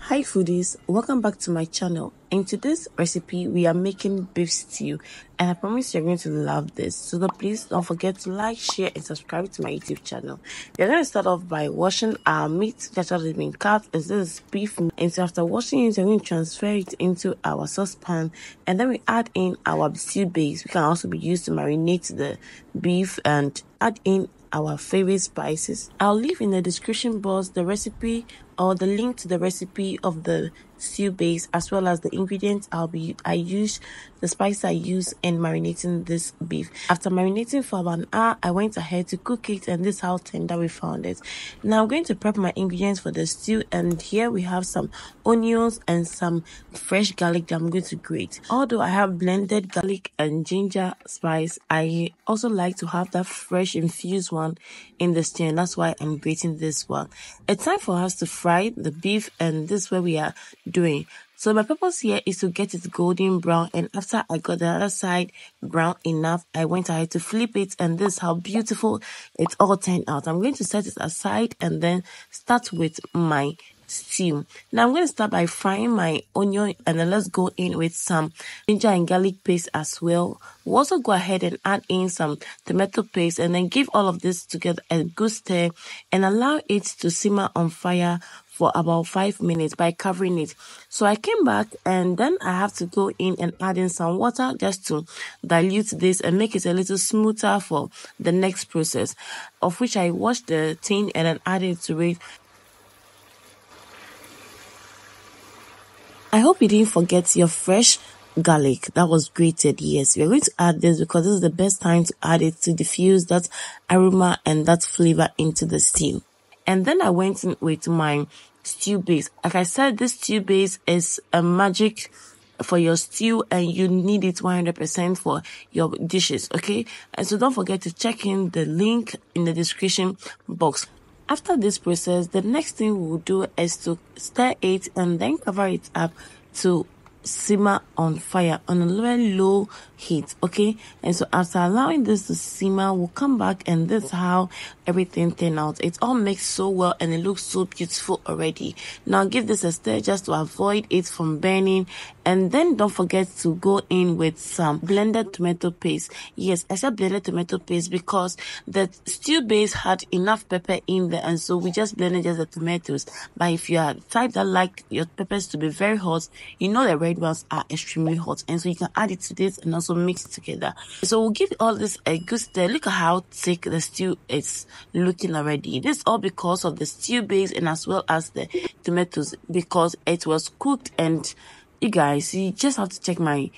Hi foodies, welcome back to my channel. In today's recipe we are making beef stew, and I promise you're going to love this. So please don't forget to like, share and subscribe to my YouTube channel. We're going to start off by washing our meat that has been cut. This is beef, and so after washing it, we're going to transfer it into our saucepan, and then we add in our stew base. We can also be used to marinate the beef and add in our favorite spices. I'll leave in the description box the recipe or the link to the recipe of the stew base, as well as the ingredients I use, the spice I use in marinating this beef. After marinating for about an hour, I went ahead to cook it, and this is how tender we found it. Now I'm going to prep my ingredients for the stew, and here we have some onions and some fresh garlic that I'm going to grate. Although I have blended garlic and ginger spice, I also like to have that fresh infused one in the stew, and that's why I'm grating this one. It's time for us to fry the beef, and this is what we are doing. So my purpose here is to get it golden brown, and after I got the other side brown enough, I went ahead to flip it, and this is how beautiful it all turned out. I'm going to set it aside and then start with my stew. Now I'm going to start by frying my onion, and then let's go in with some ginger and garlic paste as well. We'll also go ahead and add in some tomato paste, and then give all of this together a good stir and allow it to simmer on fire for about 5 minutes by covering it. So I came back, and then I have to go in and add in some water just to dilute this and make it a little smoother for the next process, of which I washed the tin and then added to it. I hope you didn't forget your fresh garlic that was grated. Yes, we're going to add this because this is the best time to add it to diffuse that aroma and that flavor into the stew. And then I went in with my stew base. Like I said, this stew base is a magic for your stew, and you need it 100% for your dishes, okay? And so don't forget to check in the link in the description box. After this process, the next thing we'll do is to stir it and then cover it up to simmer on fire on a very low heat, okay? And so after allowing this to simmer, we'll come back, and this is how everything turned out. It all mixed so well and it looks so beautiful already. Now give this a stir just to avoid it from burning, and then don't forget to go in with some blended tomato paste. Yes, I said blended tomato paste because the stew base had enough pepper in there, and so we just blended just the tomatoes. But if you are the type that like your peppers to be very hot, you know the red ones are extremely hot, and so you can add it to this and also mix it together. So we'll give all this a good stir. Look at how thick the stew is looking already. This all because of the stew base and as well as the tomatoes, because it was cooked. And you guys, you just have to check my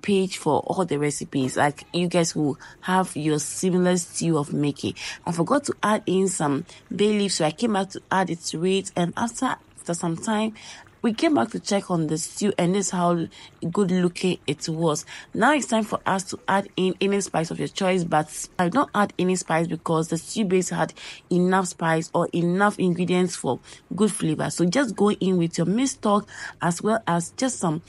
page for all the recipes. Like, you guys will have your similar stew of making. I forgot to add in some bay leaves, so I came back to add it to it, and after some time we came back to check on the stew, and this is how good looking it was. Now it's time for us to add in any spice of your choice, but I don't add any spice because the stew base had enough spice or enough ingredients for good flavor. So just go in with your minced stock as well as just some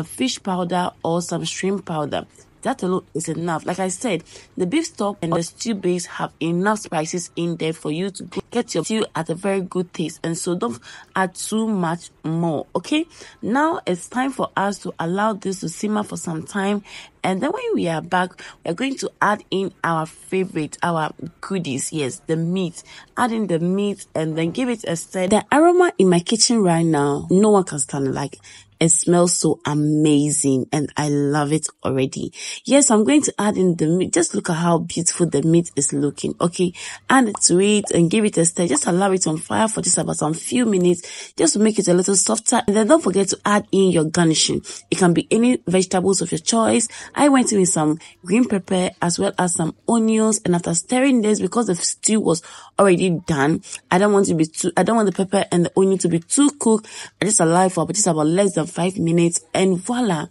fish powder or some shrimp powder. That alone is enough. Like I said, the beef stock and the stew base have enough spices in there for you to get your stew at a very good taste, and so don't add too much more, okay? Now it's time for us to allow this to simmer for some time, and then when we are back, we're going to add in our favorite, our goodies. Yes, the meat. Add in the meat and then give it a stir. The aroma in my kitchen right now, no one can stand it. Like, it smells so amazing, and I love it already. Yes, I'm going to add in the meat. Just look at how beautiful the meat is looking, okay? Add it to it and give it a stir. Just allow it on fire for just about some few minutes, just to make it a little softer. And then don't forget to add in your garnishing. It can be any vegetables of your choice. I went in with some green pepper as well as some onions, and after stirring this, because the stew was already done, I don't want the pepper and the onion to be too cooked. I just allow it for just about less than 5 minutes, and voila,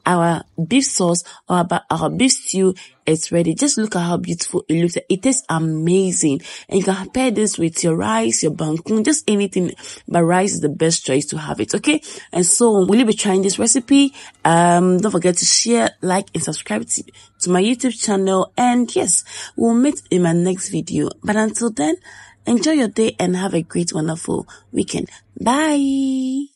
our beef sauce or our beef stew is ready. Just look at how beautiful it looks. It tastes amazing, and you can pair this with your rice, your bangkun, just anything, but rice is the best choice to have it, okay? And so will you be trying this recipe? Don't forget to share, like and subscribe to my YouTube channel, and yes, we'll meet in my next video. But until then, enjoy your day and have a great, wonderful weekend. Bye.